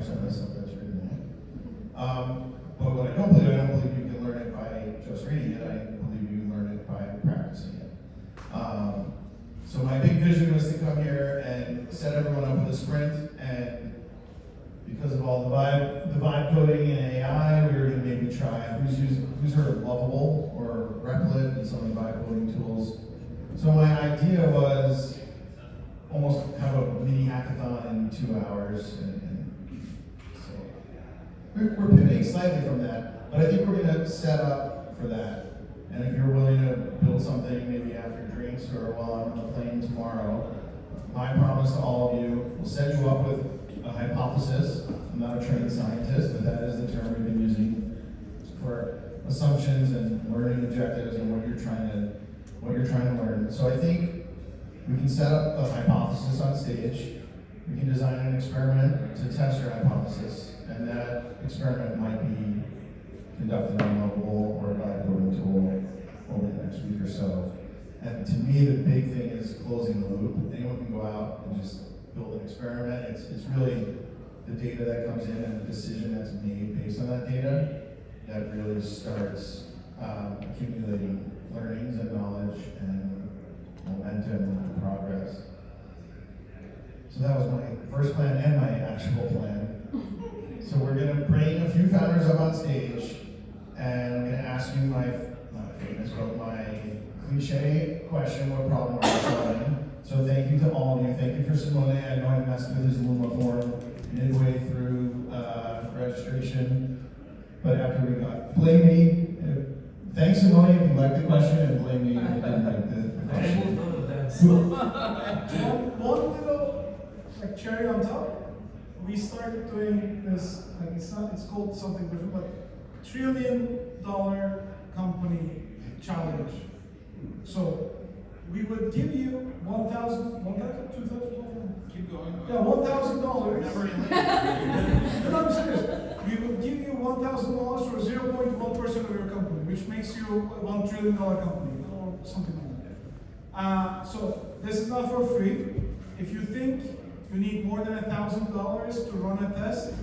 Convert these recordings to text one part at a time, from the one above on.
some of the stuff that's written in it. But what I don't believe you can learn it by just reading it. I believe you can learn it by practicing it. So my big vision was to come here and set everyone up with a sprint, and because of all the vibe coding and AI, we were going to maybe try who's heard of Lovable or Replit and some of the vibe coding tools. So my idea was almost have a mini hackathon in 2 hours, and so we're pivoting slightly from that, but I think we're going to set up for that. And if you're willing to build something maybe after drinks or while I'm on the plane tomorrow, my promise to all of you, we'll set you up with a hypothesis. I'm not a trained scientist, but that is the term we've been using for assumptions and learning objectives and what you're trying to learn. So I think we can set up a hypothesis on stage. We can design an experiment to test your hypothesis, and that experiment might be conducted on a mobile or a live coding tool over the next week or so. And to me, the big thing is closing the loop. Anyone can go out and just build an experiment. It's really the data that comes in and the decision that's made based on that data that really starts accumulating learnings and knowledge and momentum and progress. So that was my first plan and my actual plan. So we're going to bring a few founders up on stage, and I'm going to ask you my cliche question: what problem are you solving? So thank you to all of you. Thank you for Simone. I know I messed with his Luma form midway through registration, but after we got, blame me. Thanks, Simone, if you liked the question, and blame me if you didn't like the question. One little cherry on top. We started doing this, it's called something different, but $1 trillion company challenge. So we would give you $1,000, $2,000? Keep going. Yeah, $1,000. Never in No, I'm serious. We would give you $1,000 for 0.1% of your company, which makes you a $1 trillion company, or something like that. So this is not for free. If you think you need more than $1,000 to run a test,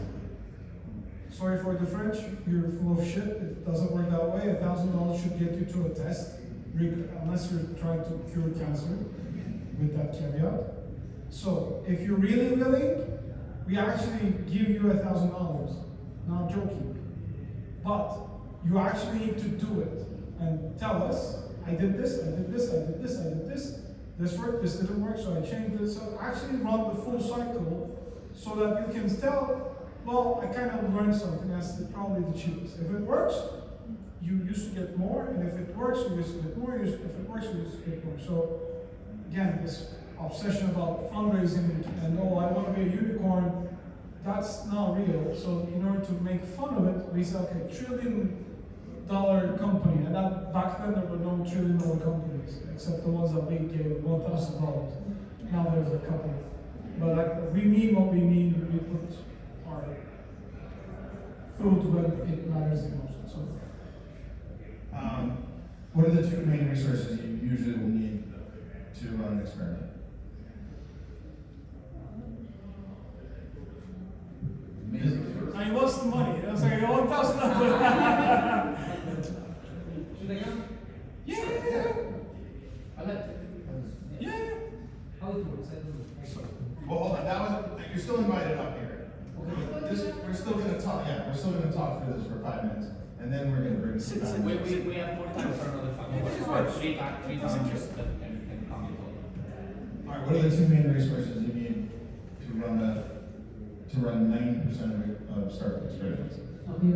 sorry for the French, you're full of shit. It doesn't work that way. $1,000 should get you to a test, unless you're trying to cure cancer, with that caveat. So if you're really willing, we actually give you $1,000. Not joking. But you actually need to do it and tell us, I did this, I did this, I did this, I did this. This worked, this didn't work, so I changed this. So actually run the full cycle so that you can tell, well, I kind of learned something. That's probably the cheapest. If it works, you used to get more, and if it works, you used to get more. If it works, you used to get more. So again, this obsession about fundraising and I want to be a unicorn, that's not real. So in order to make fun of it, we said, okay, $1 trillion company, and that back then there were no $1 trillion companies except the ones that we gave $1,000. Now there's a couple, but we mean what we mean. We put our food when it matters the most. So, what are the two main resources you usually will need to run an experiment? I lost the money. I was like, $1,000. Should I go? Yeah. I like it. Yeah. How it works, I don't know. Well, hold on. You're still invited up here. Okay. We're still going to talk. Yeah, we're still going to talk through this for 5 minutes, and then we're going to bring some time. We have more time for another fun. Three times that can come. All right. What are the two main resources you need to run 90% of startup experiments? Okay.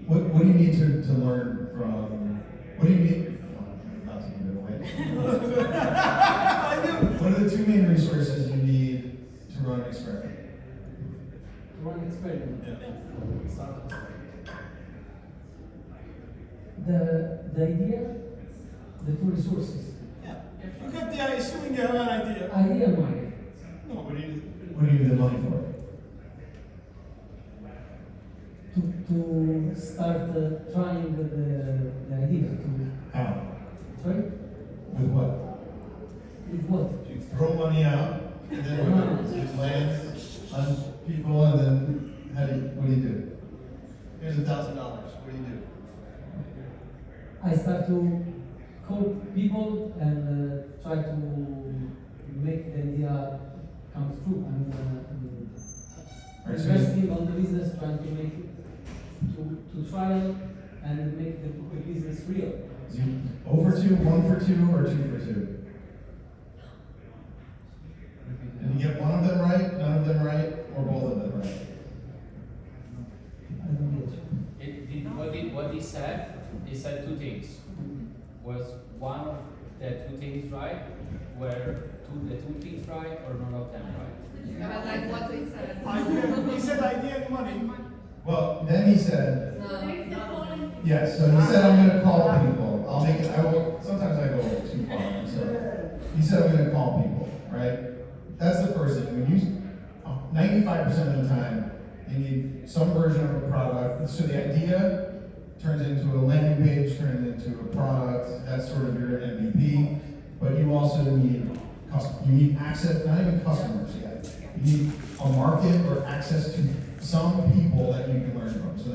What do you need to learn from? What do you need? Not to give it away. What are the two main resources you need to run an experiment? One experiment. Yeah. Start. The idea, the two resources. Yeah. You got the idea, assuming you have an idea. Idea money. No, What do you need the money for? To start trying the idea. How? Sorry? With what? With what? You throw money out, and then it lands on people, and then $100,000. What do you do? I start to call people and try to make the idea come true. Right, so Investing on the business, trying to make it to trial and make the business real. Is you 0 for 2, 1 for 2, or 2 for 2? Did you get one of them right, none of them right, or both of them right? I don't get you. What he said two things. Was one of the two things right? Were the two things right or none of them right? Yeah, but like what we said. Idea, he said idea and money. Well, then he said, No. yes, so he said I'm going to call people. I'll make it, I will, sometimes I go too far. So he said I'm going to call people, right? That's the first thing. When you, 95% of the time, you need some version of a product. So the idea turns into a landing page, turns into a product. That's sort of your MVP. But you also need you need access, not even customers yet. You need a market or access to some people that you can learn from. So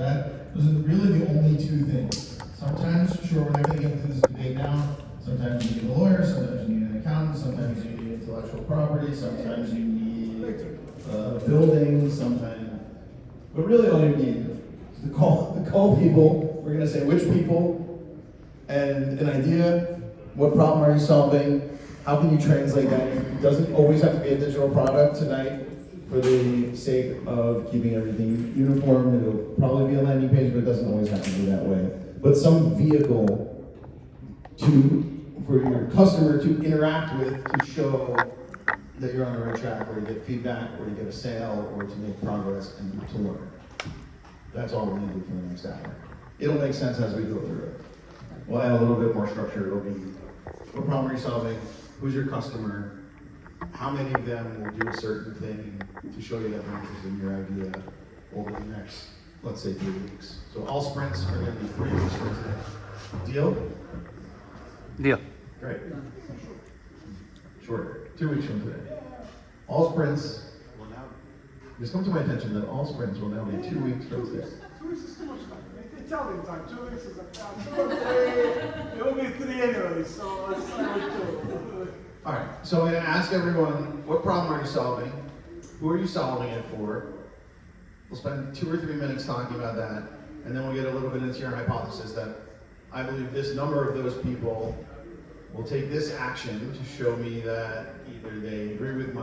those are really the only two things. Sometimes, sure, we're not going to get into this debate now. Sometimes you need a lawyer, sometimes you need an accountant, sometimes you need intellectual property, sometimes you need a building, sometimes. But really all you need is to call people. We're going to say which people and an idea. What problem are you solving? How can you translate that? It doesn't always have to be a digital product tonight for the sake of keeping everything uniform. It'll probably be a landing page, but it doesn't always have to be that way. But some vehicle for your customer to interact with to show that you're on the right track, or to get feedback, or to get a sale, or to make progress and to learn. That's all we're going to do for the next hour. It'll make sense as we go through it. We'll add a little bit more structure. It'll be what problem are you solving? Who's your customer? How many of them will do a certain thing to show you that they're interested in your idea over the next, let's say, 3 weeks. So all sprints are going to be 3 weeks from today. Deal? Deal. Great. Shorter. 2 weeks from today. All sprints will now, just come to my attention that all sprints will now be 2 weeks from today. 2 weeks is too much time. Italian time. 2 weeks is like 2 or 3. It will be 3 anyway, so let's start with 2. All right, so I'm going to ask everyone, what problem are you solving? Who are you solving it for? We'll spend 2 or 3 minutes talking about that, and then we'll get a little bit into your hypothesis that I believe this number of those people will take this action to show me that either they agree with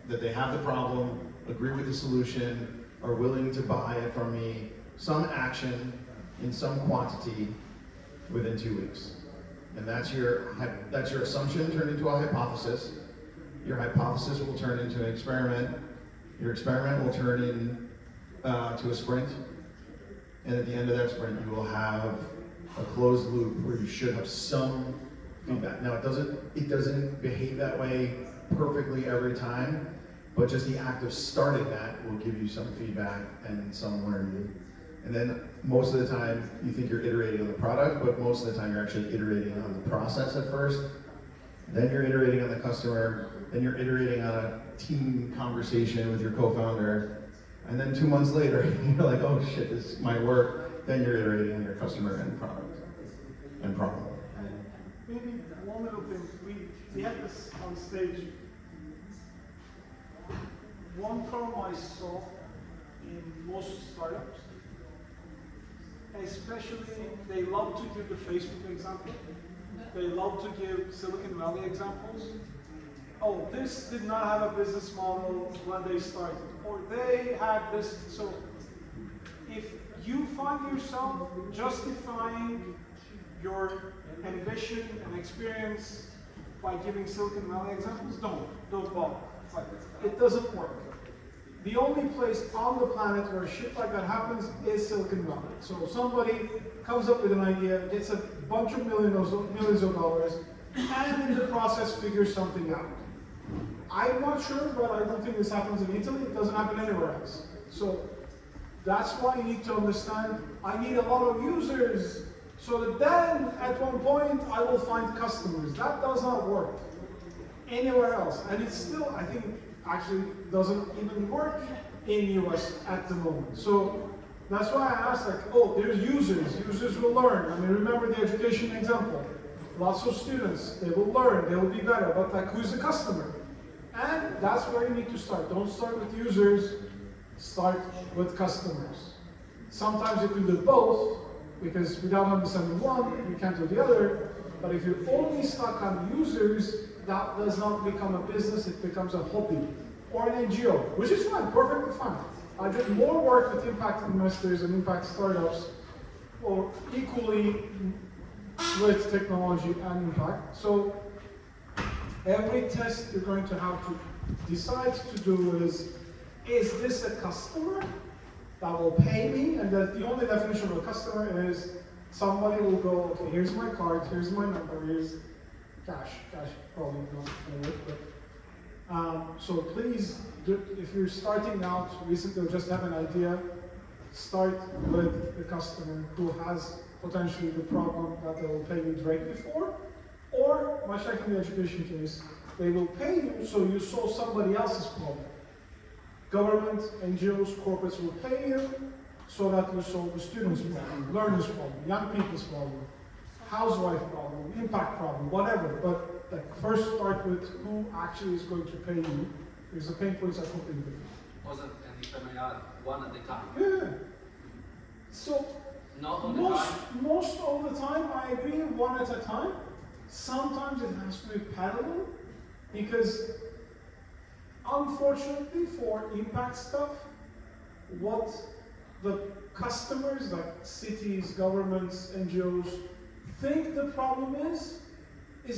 that they have the problem, agree with the solution, are willing to buy it from me, some action in some quantity within 2 weeks. And that's your assumption turned into a hypothesis. Your hypothesis will turn into an experiment. Your experiment will turn into a sprint. And at the end of that sprint, you will have a closed loop where you should have some feedback. Now, it doesn't behave that way perfectly every time, but just the act of starting that will give you some feedback and some learning. And then most of the time, you think you're iterating on the product, but most of the time you're actually iterating on the process at first. Then you're iterating on the customer. Then you're iterating on a team conversation with your co-founder. And then 2 months later, you're like, oh shit, this might work. Then you're iterating on your customer and product and problem. Maybe one little thing. We had this on stage. One problem I saw in most startups, especially they love to give the Facebook example. They love to give Silicon Valley examples. Oh, this did not have a business model when they started, or they had this. So if you find yourself justifying your ambition and experience by giving Silicon Valley examples, don't bother. Like, it doesn't work. The only place on the planet where shit like that happens is Silicon Valley. So somebody comes up with an idea, gets a bunch of millions of dollars, and in the process figures something out. I'm not sure, but I don't think this happens in Italy. It doesn't happen anywhere else. So that's why you need to understand, I need a lot of users, so that then at one point I will find customers. That does not work anywhere else. And it's still, I think, actually doesn't even work in US at the moment. So That's why I asked, like, oh, there's users. Users will learn. I mean, remember the education example. Lots of students, they will learn, they will be better. But like, who's the customer? And that's where you need to start. Don't start with users, start with customers. Sometimes you can do both, because without understanding one, you can't do the other. But if you're only stuck on users, that does not become a business, it becomes a hobby. Or an NGO, which is fine, perfectly fine. I did more work with impact investors and impact startups, or equally with technology and impact. So every test you're going to have to decide to do is this a customer that will pay me? And that the only definition of a customer is somebody will go, okay, here's my card, here's my number, here's cash probably not going to work, but so please, if you're starting out recently or just have an idea, start with the customer who has potentially the problem that they will pay you directly for, or much like in the education case, they will pay you so you solve somebody else's problem. Government, NGOs, corporates will pay you so that you solve the student's problem, learner's problem, young people's problem, housewife problem, impact problem, whatever. But like, first start with who actually is going to pay you, because the pain points are completely different. Ozan, and if I may add, one at a time. Yeah. So Not all the time. most of the time, I agree, one at a time. Sometimes it has to be parallel, because unfortunately for impact stuff, what the customers, like cities, governments, NGOs, think the problem is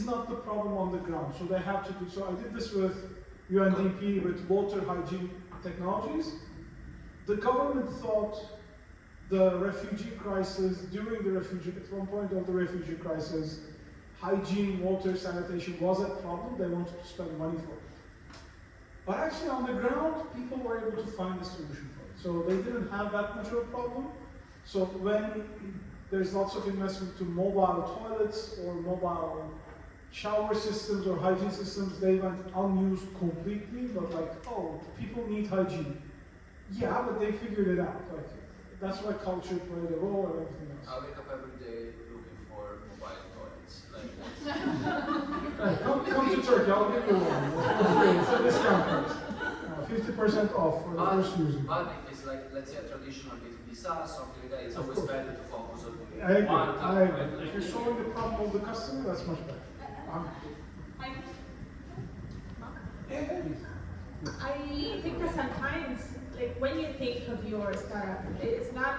not the problem on the ground. So they have to do, so I did this with UNDP, with water hygiene technologies. The government thought the refugee crisis, during the refugee, at one point of the refugee crisis, hygiene, water, sanitation was a problem. They wanted to spend money for it. But actually on the ground, people were able to find a solution for it. So they didn't have that much of a problem. So when there's lots of investment to mobile toilets or mobile shower systems or hygiene systems, they went unused completely, but like, oh, people need hygiene. Yeah, but they figured it out. Like, that's why culture played a role and everything I else. wake up every day looking for mobile toilets. Like, Right, come to Turkey, I'll give you one. For free. It's a discount price. 50% off for the first user. but if it's like, let's say, a traditional B2B SaaS, something like that, it's always better to focus on I agree. one I type, agree. If you're solving the problem of the customer, that's much better. I think that sometimes, like when you think of your startup, it's not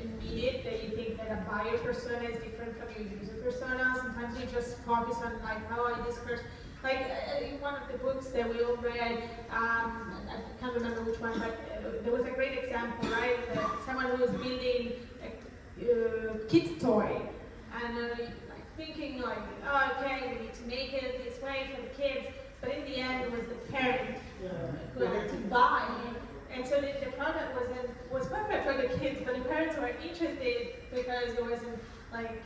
immediate that you think that a buyer persona is different from your user persona. Sometimes you just focus on like how are this person. Like in one of the books that we all read, I can't remember which one, but there was a great example, right? That someone who was building a kid's toy, and like thinking like, oh, okay, we need to make it this way for the kids. But in the end, it was the parent who had to buy. And so the product was perfect for the kids, but the parents were interested because it wasn't like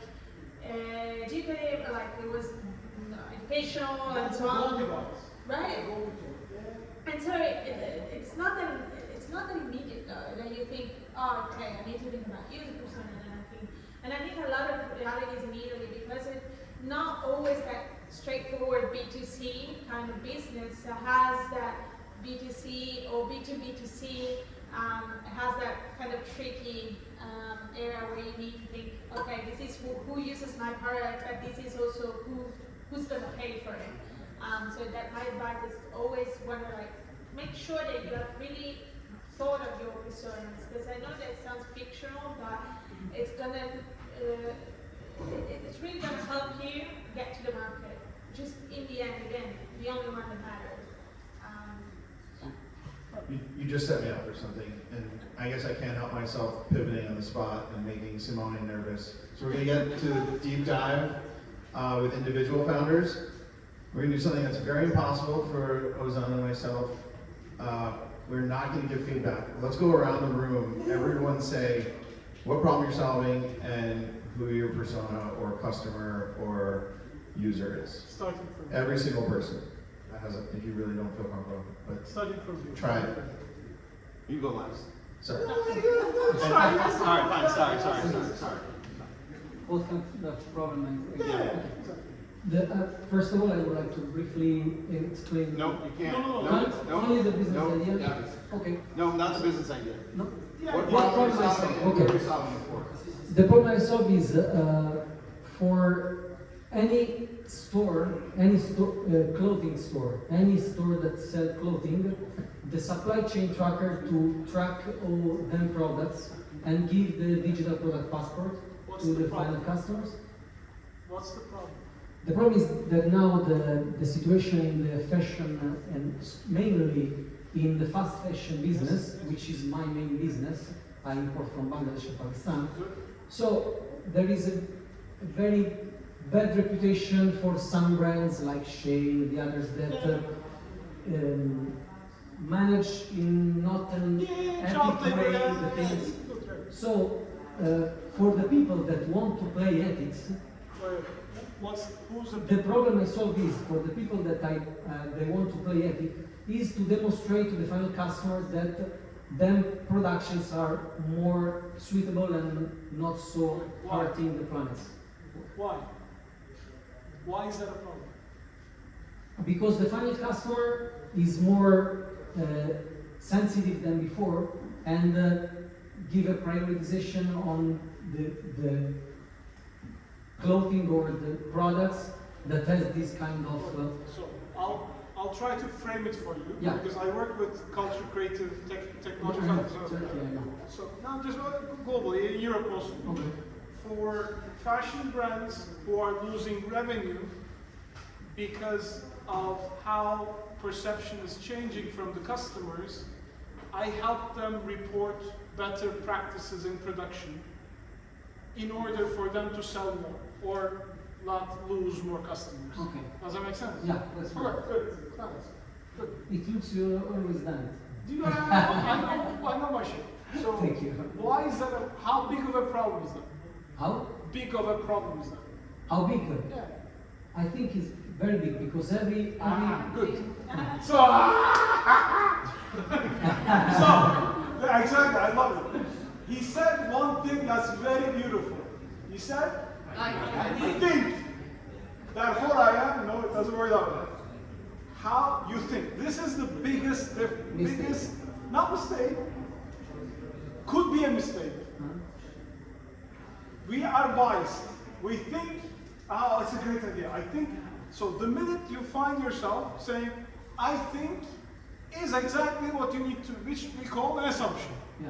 educative, like it was educational and so on. Right? And so it's not that immediate though, that you think, oh, okay, I need to think about user persona, and I think a lot of realities immediately, because it's not always that straightforward B2C kind of business that has that B2C or B2B2C has that kind of tricky area where you need to think, okay, this is who uses my product, but this is also who's going to pay for it. So that my advice is always want to like make sure that you have really thought of your personas, because I know that it sounds fictional, but it's gonna it's really gonna help you get to the market. Just in the end, again, the only one that matters. You just set me up for something, and I guess I can't help myself pivoting on the spot and making Simone nervous. So we're gonna get to the deep dive with individual founders. We're gonna do something that's very impossible for Ozan and myself. We're not gonna give feedback. Let's go around the room, everyone say what problem you're solving and who your persona or customer or user is. Starting from Every single person. That has a, if you really don't feel comfortable, but starting from you. try it. You go last. Sorry. Alright, fine, sorry. What kind of problem? Yeah. First of all, I would like to briefly explain. No, you can't. Only the business no, idea? yeah. Okay. No, not the business idea. No. What problem problem I are solve? you solving? Okay. What are you solving it for? The problem I solve is for any store, clothing store, any store that sells clothing, the supply chain tracker to track all them products and give the digital product passport to the final customers. What's the problem? The problem is that now the situation in the fashion and mainly in the fast fashion business, which is my main business, I import from Bangladesh and Pakistan. So there is a very bad reputation for some brands like Shein, the others that manage in not an ethic way the things. So for the people that want to play ethics, the problem I solve is for the people that they want to play ethic is to demonstrate to the final customer that them productions are more suitable and not so hurting the planet. Why? Why is that a problem? Because the final customer is more sensitive than before and give a prioritization on the clothing or the products that has this kind of. So I'll try to frame it for you, Yeah. because I work with culture, creative, technology. So not just globally, in Europe also. Okay. For fashion brands who are losing revenue because of how perception is changing from the customers, I help them report better practices in production in order for them to sell more or not lose more customers. Okay. Does that make sense? Yeah, that's right. Okay, good. Nice. Good. It looks you always done Do you know, I know my shit. So Thank you. why is that? How big of a problem is that? How? Big of a problem is that? How big? Yeah. I think it's very big because every Good. So, exactly, I love it. He said one thing that's very beautiful. He said, I think, therefore I am. No, it doesn't work that way. How you think? This is the biggest, not mistake, could be a mistake. We are biased. We think, oh, it's a great idea. I think, so the minute you find yourself saying, I think, is exactly what you need to, which we call an assumption. Yeah.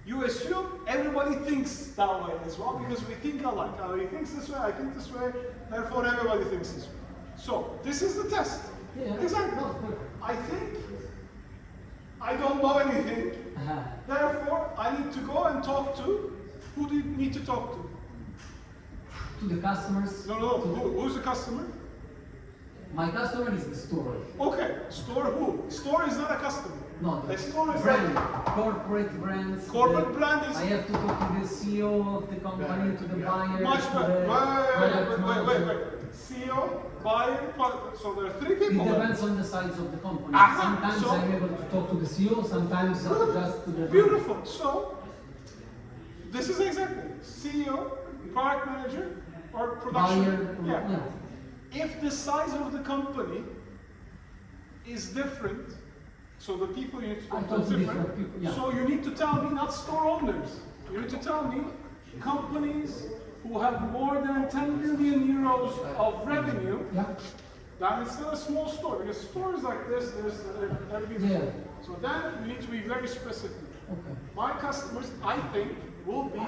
You assume everybody thinks that way as well, because we think alike. He thinks this way, I think this way, therefore everybody thinks this way. So, this is the test. Yeah. Exactly. No, perfect. I think, I don't know anything, therefore I need to go and talk to, who do you need to talk to? To the customers. No, who's the customer? My customer is the store. Okay, store who? Store is not a customer. No, The store is brand, corporate brands. Corporate brand is- I have to talk to the CEO of the company, to the buyer. Much to better. the product manager. Wait. CEO, buyer, so there are three It people. depends on the size of the company. Aha, Sometimes so- I'm able to talk to the CEO, sometimes just to the Beautiful. So, this is exactly CEO, product manager, or production. buyer. Yeah. If the size of the company is different, so the people you need to I talk to talk is to different, different people, yeah. so you need to tell me not store owners. You need to tell me companies who have more than 10 million euros of revenue. Yeah. That is still a small store, because stores like this, there's everything. Yeah. So then you need to be very specific. Okay. My customers, I think, will be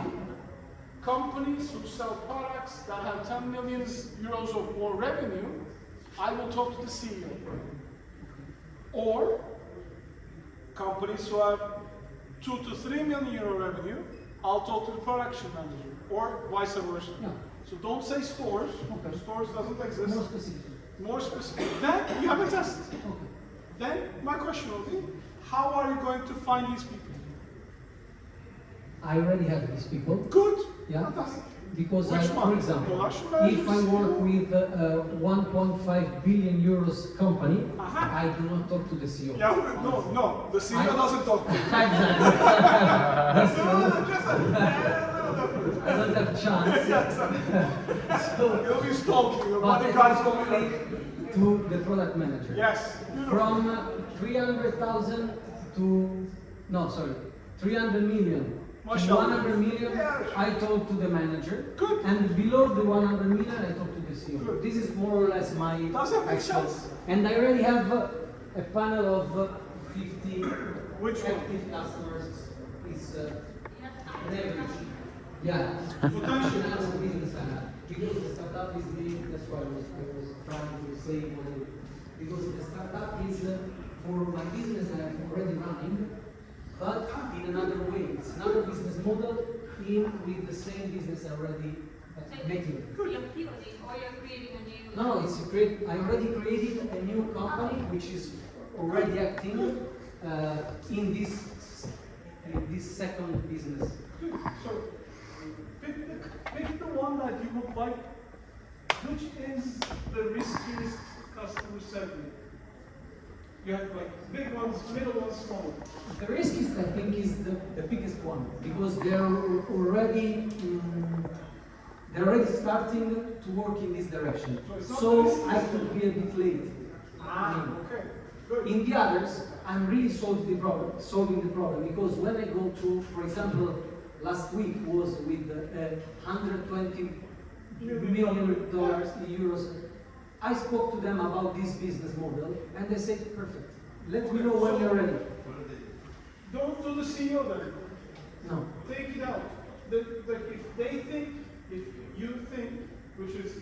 companies who sell products that have 10 million euros of more revenue. I will talk to the CEO. Or companies who have 2 to 3 million euro revenue, I'll talk to the production manager, or vice versa. Yeah. So don't say stores. Okay. Stores doesn't exist. More specific. More specific. Then you have a test. Okay. Then my question will be, how are you going to find these people? I already have these people. Good. Yeah. Fantastic. Because Which for one? example, Production if I managers? work with a 1.5 billion euros company, Uh-huh. I do not talk to the CEO. Yeah, no, the CEO doesn't talk to you. Exactly. That's No, no, true. just I don't have chance. You'll be stalking, your But bodyguards it's will only be. to the product manager. Yes, beautiful. From 300,000 to, no, sorry, 300 million to Mashallah. 100 million, Yeah. I talk to the manager. Good. And below the 100 million, I talk to the CEO. Good. This is more or less my Does that make actual- sense? And I already have a panel of 50 Which one? active customers. It's an average. Yeah. Potential. As a business owner. Because the startup is the, that's why I was trying to say what I, because the startup is for my business that I'm already running, but in another way. It's another business model in with the same business I already making. So you're pivoting or you're creating a new. No, I already created a new company which is already acting in this second business. So, pick the one that you would like. Which is the riskiest customer segment? You have like big ones, middle ones, small ones. The riskiest, I think, is the biggest one because they're already starting to work in this direction. So it's not So risky. I could be a bit late. Okay, good. In the others, I'm really solving the problem because when I go to, for example, last week was with 120 million dollars, euros. I spoke to them about this business model and they said, perfect. Let me know when you're ready. Don't do the CEO then. No. Take it out. If you think, which is,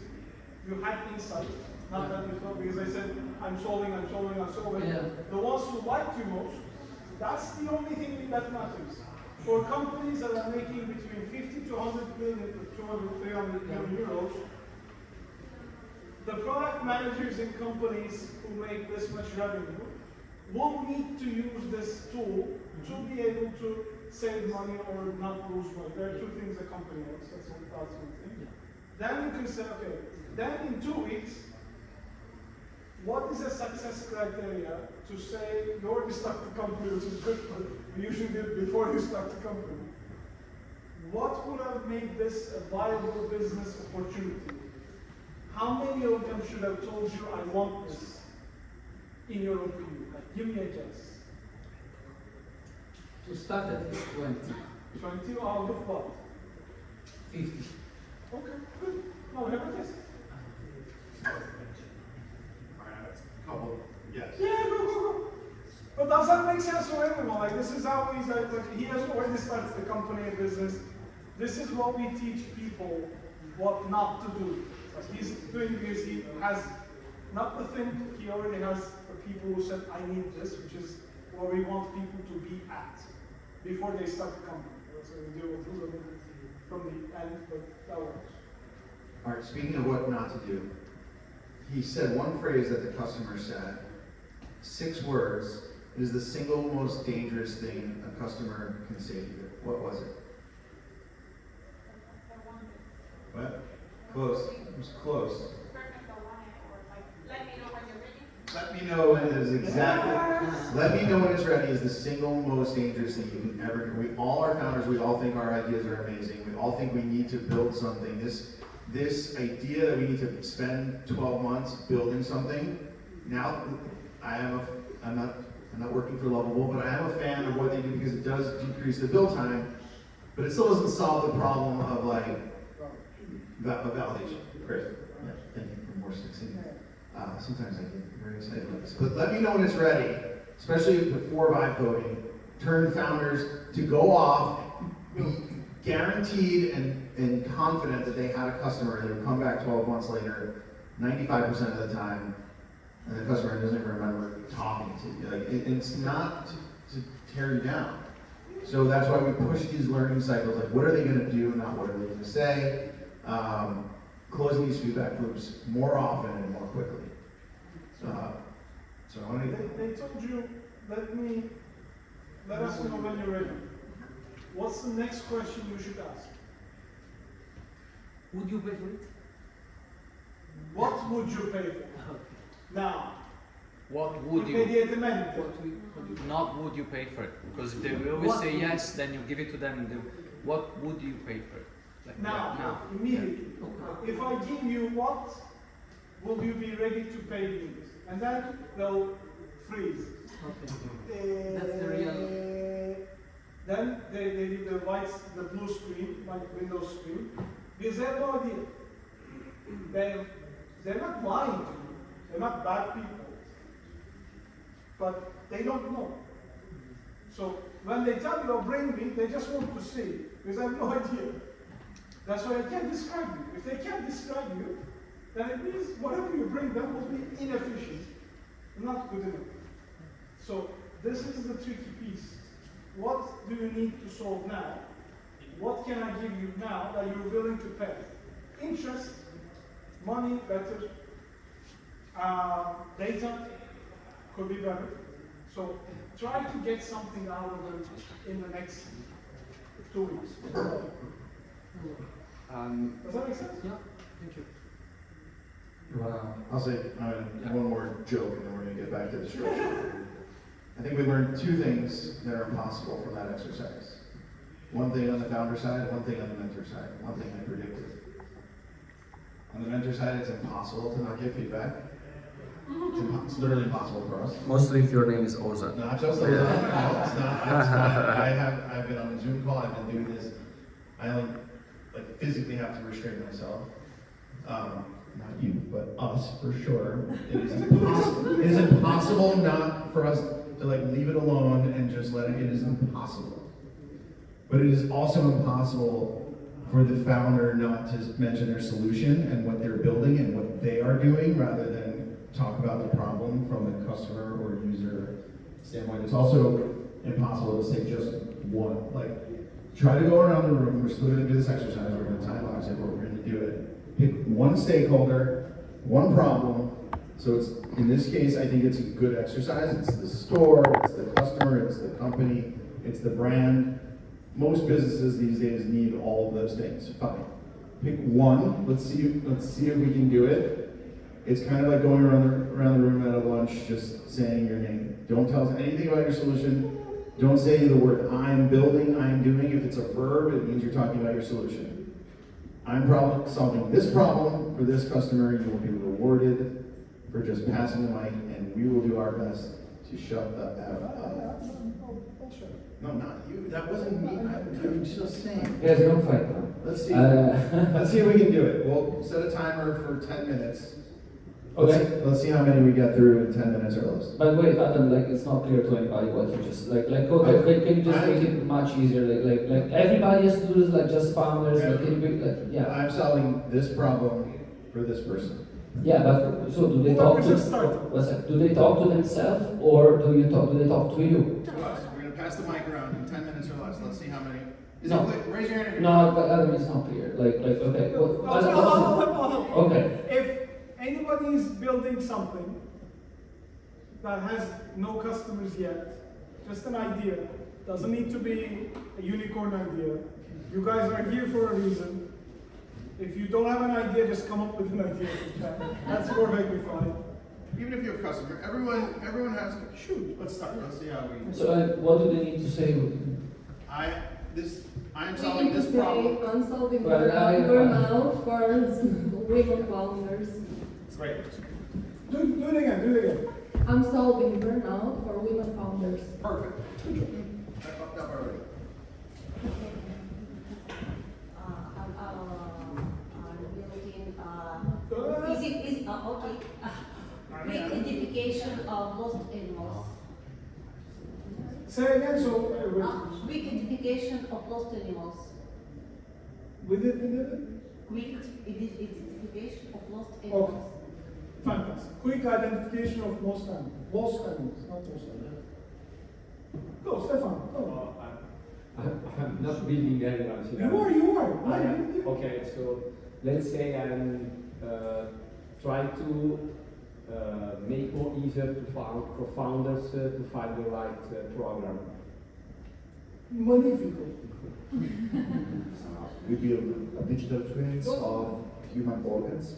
you had insight, not that you thought, because I said, I'm solving. Yeah. The ones who liked you most, that's the only thing that matters. For companies that are making between 50 to 100 million, 200, 300 million euros, the product managers in companies who make this much revenue will need to use this tool to be able to save money or not lose money. There are two things a company wants. That's one thing. Then you can say, okay, then in 2 weeks, what is a success criteria to say you already start the company, which is good, but you usually do it before you start the company. What would have made this a viable business opportunity? How many of them should have told you, I want this, in your opinion? Like, give me a guess. To start at least 20, 20 out of what? 50. Okay, good. Now, have a guess. Couple, yes. Yeah, go. But does that make sense for everyone? Like, this is how he's like he has already started the company and business. This is what we teach people what not to do. Like, he's doing this, he has not the thing, he already has the people who said, I need this, which is where we want people to be at before they start the company. So we deal with who from the end, but that works. All right, speaking of what not to do, he said one phrase that the customer said, 6 words, it is the single most dangerous thing a customer can say to you. What was it? What? Close. It was close. Let me know when you're ready. Let me know when it is exactly. Let me know when it's ready is the single most dangerous thing you can ever do. We all are founders. We all think our ideas are amazing. We all think we need to build something. This idea that we need to spend 12 months building something. Now, I'm not working for Lovable, but I am a fan of what they do because it does decrease the build time, but it still doesn't solve the problem of like validation. Great. Yeah, thank you for more succeeding. Sometimes I get very excited about this. But let me know when it's ready, especially before vibe coding. Turn founders to go off, be guaranteed and confident that they had a customer and they'll come back 12 months later, 95% of the time, and the customer doesn't even remember talking to you. Like, it's not to tear you down. So that's why we push these learning cycles. Like, what are they going to do, not what are they going to say? Closing these feedback loops more often and more quickly. So I want to. They told you, let us know when you're ready. What's the next question you should ask? Would you pay for it? What would you pay for? Now, What would you? immediatamente. Not would you pay for it? Because if they will always say yes, then you give it to them. And what would you pay for it? Like, Now, immediately. If I give you what, will you be ready to pay me? And then they'll freeze. Okay. That's the real. Then they leave the blue screen, like Windows screen, because they have no idea. They're not lying to you. They're not bad people. But they don't know. So when they tell you, oh, bring me, they just want to see, because I have no idea. That's why I can't describe you. If they can't describe you, then it means whatever you bring them will be inefficient, not good enough. So this is the tricky piece. What do you need to solve now? What can I give you now that you're willing to pay? Interest, money, better. Data could be better. So try to get something out of them in the next 2 weeks. Does that make sense? Yeah. Thank you. I'll say one more joke and then we're going to get back to the structure. I think we learned two things that are impossible from that exercise. One thing on the founder side, one thing on the mentor side. One thing I predicted. On the mentor side, it's impossible to not give feedback. It's literally impossible for us. Mostly if your name is Ozan. Not just Ozan. No, it's not. I've been on a Zoom call. I've been doing this. I only physically have to restrain myself. Not you, but us for sure. It is impossible. It is impossible not for us to leave it alone and just let it. It is impossible. But it is also impossible for the founder not to mention their solution and what they're building and what they are doing, rather than talk about the problem from a customer or user standpoint. It's also impossible to say just one. Try to go around the room. We're still going to do this exercise. We're going to time box it, but we're going to do it. Pick one stakeholder, one problem. So it's, in this case, I think it's a good exercise. It's the store, it's the customer, it's the company, it's the brand. Most businesses these days need all of those things. Fine. Pick one. Let's see if we can do it. It's kind of like going around the room at a lunch, just saying your name. Don't tell us anything about your solution. Don't say the word I'm building, I'm doing. If it's a verb, it means you're talking about your solution. I'm solving this problem for this customer. You will be rewarded for just passing the mic, and we will do our best to shut the F up. No, not you. That wasn't me. I'm just saying. Yes, don't fight now. Let's see. Let's see if we can do it. We'll set a timer for 10 minutes. Okay. Let's see how many we get through in 10 minutes or less. But wait, Adam, it's not clear to anybody what you just okay, can you just make it much easier? Like everybody has to do this, just founders. Can you make I'm solving this problem for this person. Yeah, but so do they talk to? Do they talk to themselves or do they talk to you? To us. We're gonna pass the mic around in 10 minutes or less. Let's see how many. No. Raise your hand if you're No, but Adam, it's not clear. Okay. Okay. If anybody is building something that has no customers yet, just an idea, doesn't need to be a unicorn idea. You guys are here for a reason. If you don't have an idea, just come up with an idea. That's perfectly fine. Even if you have a customer, everyone has. Shoot, let's start. Let's see how we. So what do they need to say? I'm solving this problem. I'm solving Well, burnout for women founders. Great. Do it again. I'm solving burnout for women founders. Perfect. I fucked up already. Quick identification of lost animals. Say again, so. Quick identification of lost animals. With it? Quick identification of lost animals. Okay. Fantastic. Quick identification of lost animals. Lost animals, not lost animals. Go, Stefan. Go. I'm not building animals. You are. Okay, so let's say I'm trying to make more easier for founders to find the right program. Magnifico. We build a digital twins of human organs,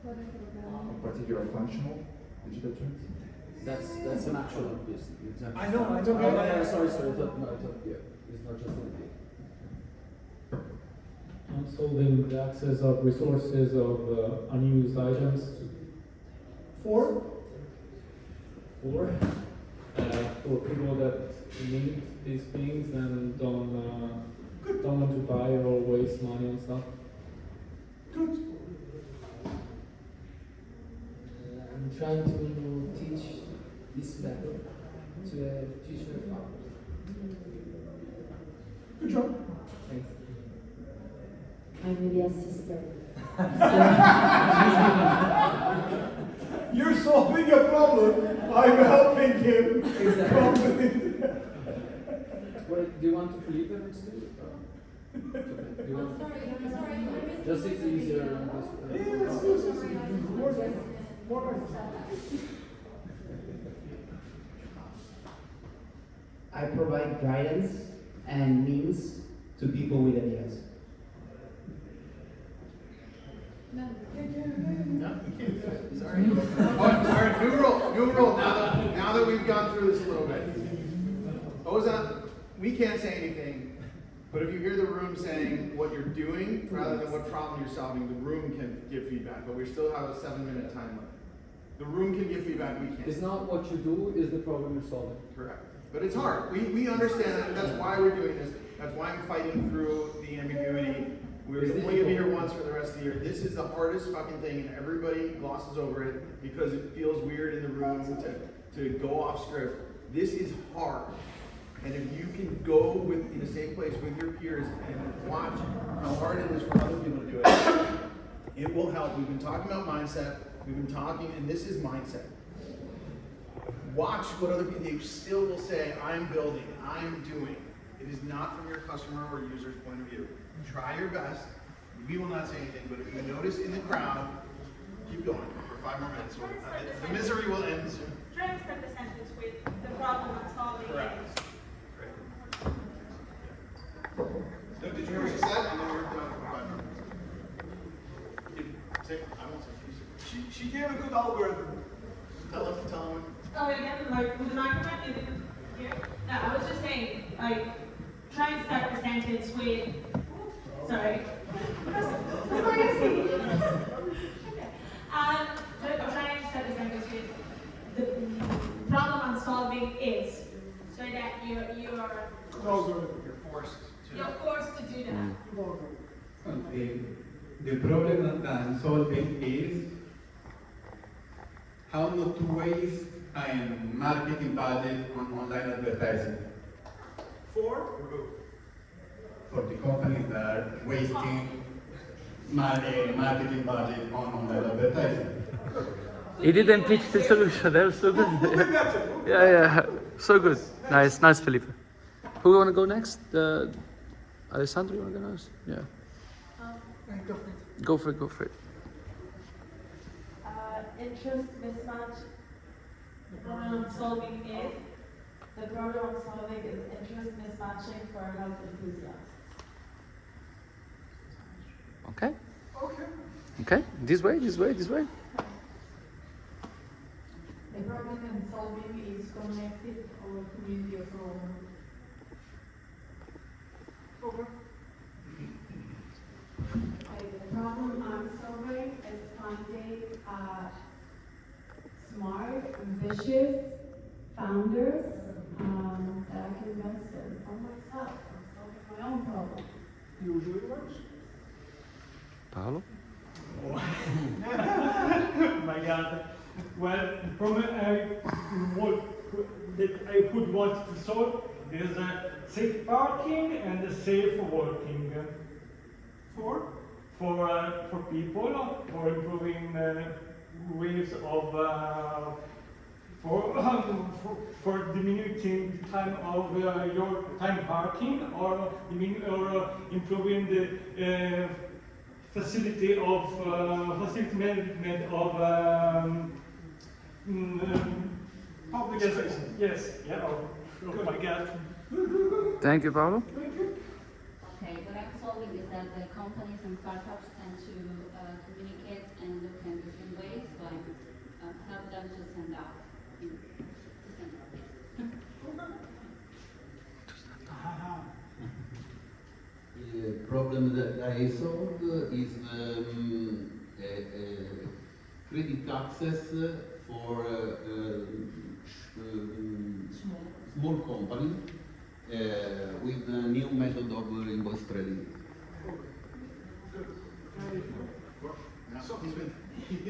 in particular functional digital twins. That's an actual business. I know. Sorry. I thought, yeah, it's not just an idea. I'm solving the access of resources of unused items. For? For people that need these things and don't want to buy or waste money on stuff. Good. I'm trying to teach this method to a future founder. Good job. Thanks. I'm the assistant. You're solving a problem. I'm helping him. Exactly. Wait, do you want to flip it next to it? Do you want just it's easier. I provide guidance and means to people with ideas. No, you can't do it. Sorry. Sorry, new rule. Now that we've gone through this a little bit. Ozan, we can't say anything, but if you hear the room saying what you're doing rather than what problem you're solving, the room can give feedback, but we still have a 7-minute time limit. The room can give feedback, we can't. It's not what you do, it's the problem you're solving. Correct. But it's hard. We understand that. That's why we're doing this. That's why I'm fighting through the ambiguity. We're only going to be here once for the rest of the year. This is the hardest fucking thing, and everybody glosses over it because it feels weird in the room to go off script. This is hard. And if you can go in a safe place with your peers and watch how hard it is for other people to do it, it will help. We've been talking about mindset. We've been talking, and this is mindset. Watch what other people, they still will say, I'm building, I'm doing. It is not from your customer or user's point of view. Try your best. We will not say anything, but if you notice in the crowd, keep going for 5 more minutes. The misery will end soon. Try and start the sentence with the problem I'm solving. Correct. Did you hear what she said? And then we're done for 5 minutes. I won't say She gave a good algorithm. Tell him. Oh, again, like with the microphone, you didn't hear? No, I was just saying, like, try and start the sentence with, sorry. That's not easy. Try and start the sentence with the problem I'm solving is, so that you're forced to do that. The problem that I'm solving is how not to waste marketing budget on online advertising. For the companies that are wasting marketing budget on online advertising. He didn't pitch the solution. That was so good. Yeah, so good. Nice, Felipe. Who want to go next? Alessandro, you want to go next? Yeah. Go for it. Interest mismatch. The problem I'm solving is interest mismatching for health enthusiasts. Okay. This way. The problem I'm solving is connected our community of Roma. The problem I'm solving is finding smart, ambitious founders that I can invest in for myself. I'm solving my own problem. Usually works. Paolo? My God. Well, the problem that I would want to solve is safe parking and safe working. For people, for improving ways of for diminuting the time of your time parking, or improving the facility management of public space. Yes. Yeah. Oh my God. Thank you, Paolo. Okay, what I'm solving is that the companies and startups tend to communicate and look in different ways, so I help them to send out. The problem that I solved is credit access for small company with the new method of invoice trading.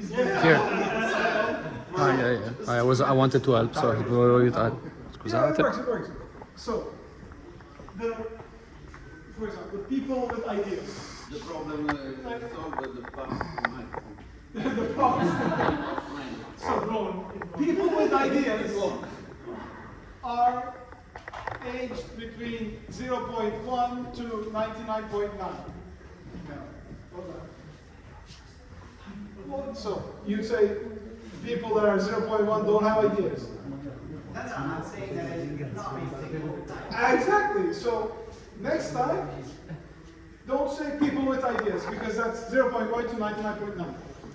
Here. I wanted to help, so it works. So, for example, the people with ideas. The problem is solved the past. The problem. So, Ron, people with ideas are aged between 0.1 to 99.9. So, you say people that are 0.1 don't have ideas. I'm not saying that it's not possible. Exactly. So, next time, don't say people with ideas, because that's 0.1 to 99.9.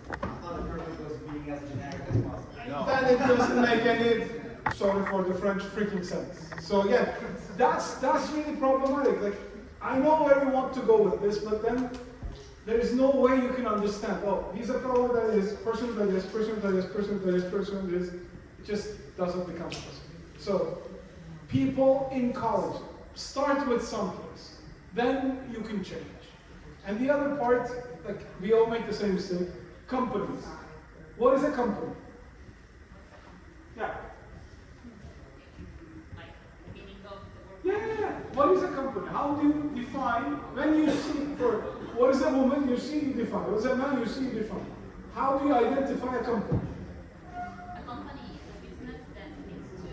I thought the purpose was being as generic as possible. Then it doesn't make any, sorry for the French, freaking sense. So again, that's really problematic. Like, I know where we want to go with this, but then there is no way you can understand. Oh, he's a problem that is, person that is, person that is, person that is, person that is. It just doesn't become possible. So, people in college, start with someplace. Then you can change. And the other part, like, we all make the same mistake. Companies. What is a company? Yeah. Yeah. What is a company? How do you define, when you see, what is a woman, you see, you define. What is a man, you see, you define. How do you identify a company? A company is a business that needs to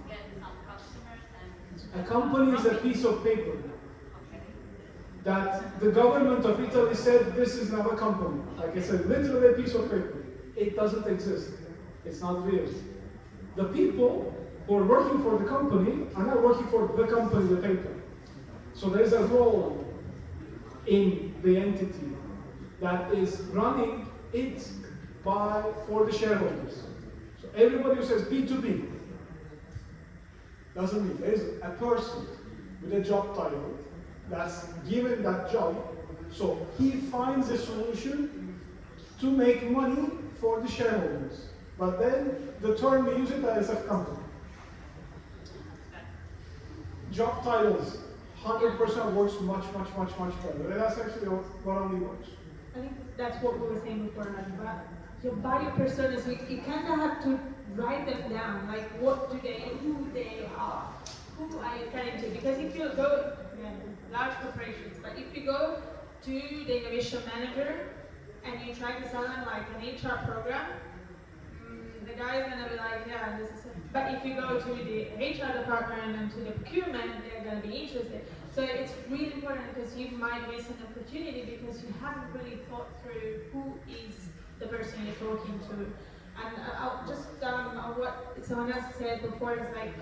get some customers and... A company is a piece of paper that the government of Italy said this is not a company. Like I said, literally a piece of paper. It doesn't exist. It's not real. The people who are working for the company are not working for the company, the paper. So there's a role in the entity that is running it for the shareholders. So everybody who says B2B doesn't mean there's a person with a job title that's given that job, so he finds a solution to make money for the shareholders. But then the term we use it as a company. Job titles, 100% works much better. That's actually what only works. I think that's what we were saying before, but your value personas, you kind of have to write them down, like what do they, who they are, who are you selling to? Because if you go, large corporations, but if you go to the innovation manager and you try to sell them like an HR program, the guy is gonna be like, yeah, this is it. But if you go to the HR department and to the procurement, they're gonna be interested. So it's really important because you might miss an opportunity because you haven't really thought through who is the person you're talking to. And I'll just, what someone else said before is like,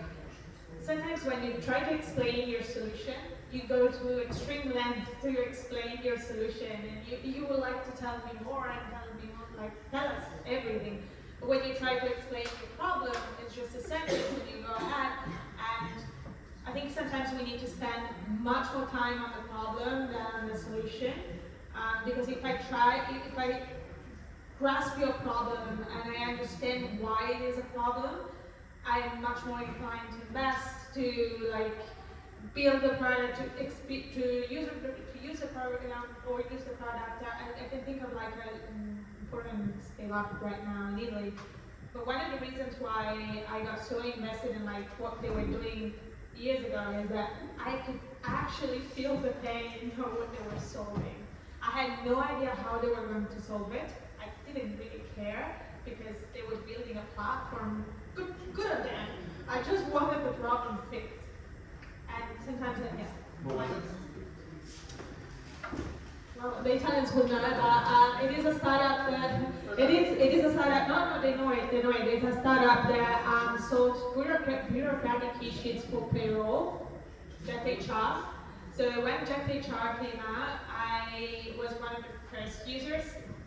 sometimes when you try to explain your solution, you go to extreme length to explain your solution, and you would like to tell me more and tell us everything. But when you try to explain your problem, it's just a sentence and you go ahead. And I think sometimes we need to spend much more time on the problem than on the solution. Because if I grasp your problem and I understand why it is a problem, I'm much more inclined to invest, to like build the product, to use the program or use the product. I can think of like an important scale up right now in Italy. But one of the reasons why I got so invested in like what they were doing years ago is that I could actually feel the pain of what they were solving. I had no idea how they were going to solve it. I didn't really care because they were building a platform. Good of them. I just wanted the problem fixed. And sometimes What was it? well, the Italians would know that it is a startup that it is a startup. No, they know it. It's a startup that solves bureaucratic issues for payroll, that HR. So when JetHR came out, I was one of the first users.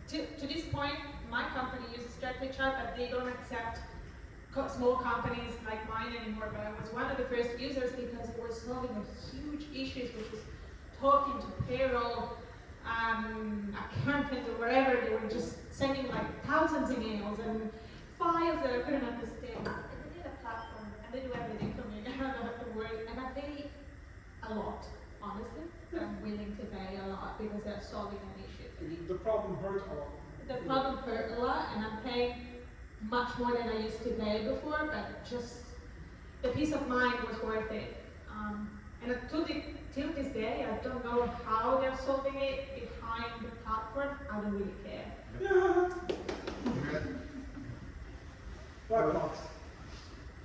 To this point, my company uses JetHR, but they don't accept small companies like mine anymore. But I was one of the first users because it was solving a huge issue, which was talking to payroll, accountants, or wherever. They were just sending like thousands of emails and files that I couldn't understand. And they did a platform, and they do everything for me. I don't have to worry, and I pay a lot, honestly. I'm willing to pay a lot because they're solving an issue. The problem hurt a lot. The problem hurt a lot, and I'm paying much more than I used to pay before, but just the peace of mind was worth it. And till this day, I don't know how they're solving it behind the platform. I don't really care.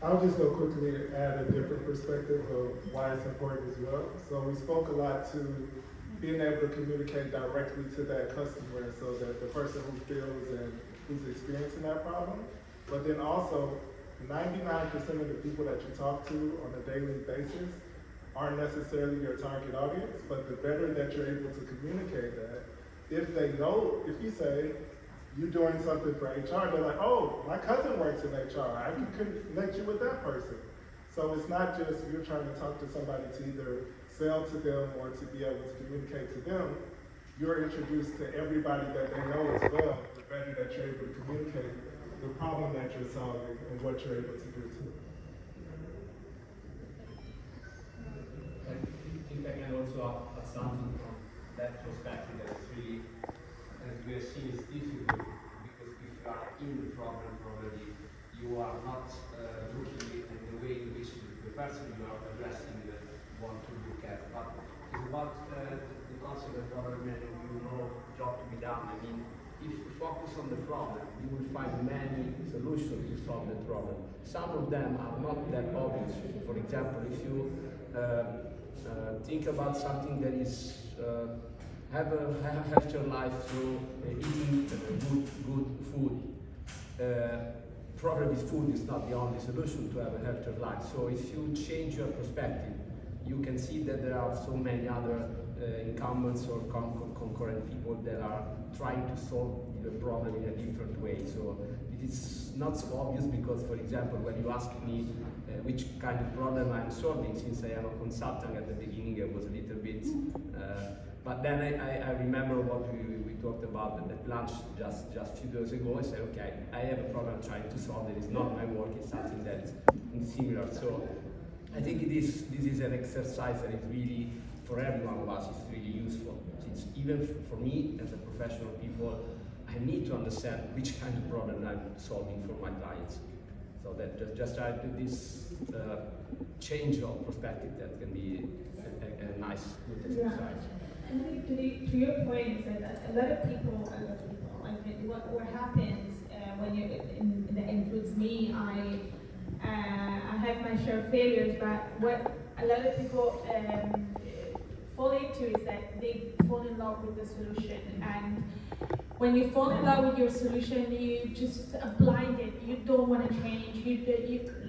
I'll just go quickly and add a different perspective of why it's important as well. So we spoke a lot to being able to communicate directly to that customer so that the person who feels and who's experiencing that problem, but then also 99% of the people that you talk to on a daily basis aren't necessarily your target audience, but the better that you're able to communicate that, if they know, if you say, you're doing something for HR, they're like, oh, my cousin works in HR, I can connect you with that person. So it's not just you're trying to talk to somebody to either sell to them or to be able to communicate to them. You're introduced to everybody that they know as well, the better that you're able to communicate the problem that you're solving and what you're able to do too. If I can also add something from that perspective, that is really, as we have seen, is difficult because if you are in the problem, probably you are not looking at the way in which the person you are addressing want to look at. But it's about the concept of government, job to be done. I mean, if you focus on the problem, you will find many solutions to solve the problem. Some of them are not that obvious. For example, if you think about something that is have a healthier life through eating good food. Probably food is not the only solution to have a healthier life. So if you change your perspective, you can see that there are so many other incumbents or concurrent people that are trying to solve the problem in a different way. So it is not so obvious because, for example, when you ask me which kind of problem I'm solving, since I am a consultant at the beginning, I was a little bit, but then I remember what we talked about at lunch just a few days ago. I said, okay, I have a problem I'm trying to solve. It is not my work, it's something that is similar. So I think this is an exercise that is really, for every one of us, is really useful. It's even for me as a professional people, I need to understand which kind of problem I'm solving for my clients. So that just try to do this change of perspective that can be a nice, good exercise. And I think to your point is that a lot of people, I think what happens when you, and that includes me, I have my share of failures, but what a lot of people fall into is that they fall in love with the solution. And when you fall in love with your solution, you just are blinded. You don't want to change.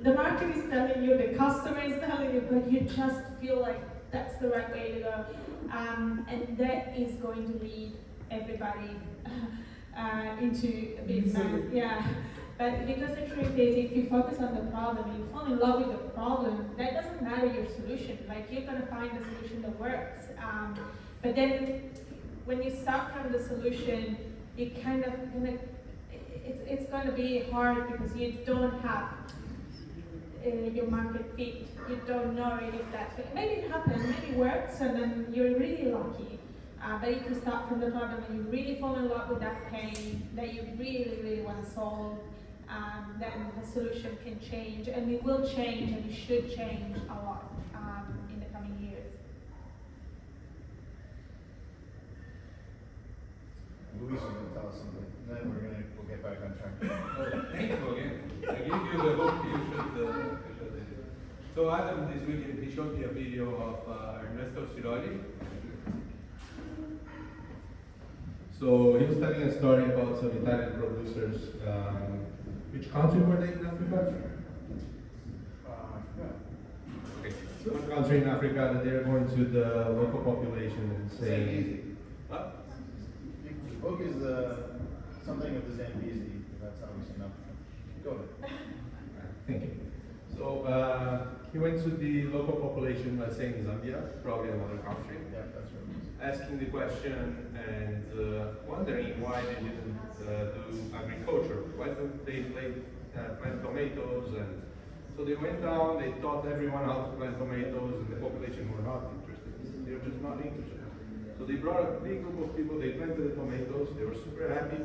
The market is telling you, the customer is telling you, but you just feel like that's the right way to go. And that is going to lead everybody into a big mess. Yeah. But because the truth is, if you focus on the problem, you fall in love with the problem, that doesn't matter your solution. Like, you're going to find a solution that works. But then when you start from the solution, you kind of it's going to be hard because you don't have your market fit. You don't know if that's, maybe it happens, maybe it works, and then you're really lucky. But if you start from the problem and you really fall in love with that pain that you really, really want to solve, then the solution can change, and it will change, and it should change a lot in the coming years. Luis is going to tell us something, and then we'll get back on track. Thank you again. I give you the book you should So Adam this weekend, he showed me a video of Ernesto Ciroli. So he was telling a story about some Italian producers. Which country were they in Africa? I forgot. Okay. one country in Africa that they're going to the local population and saying, what? The book is something of the Zambezi, that's obviously not. Go ahead. Thank you. So he went to the local population, let's say in Zambia, probably another country, Yeah, that's right. asking the question and wondering why they didn't do agriculture. Why don't they plant tomatoes? And so they went down, they taught everyone how to plant tomatoes, and the population were not interested. They were just not interested. So they brought a big group of people, they planted the tomatoes, they were super happy.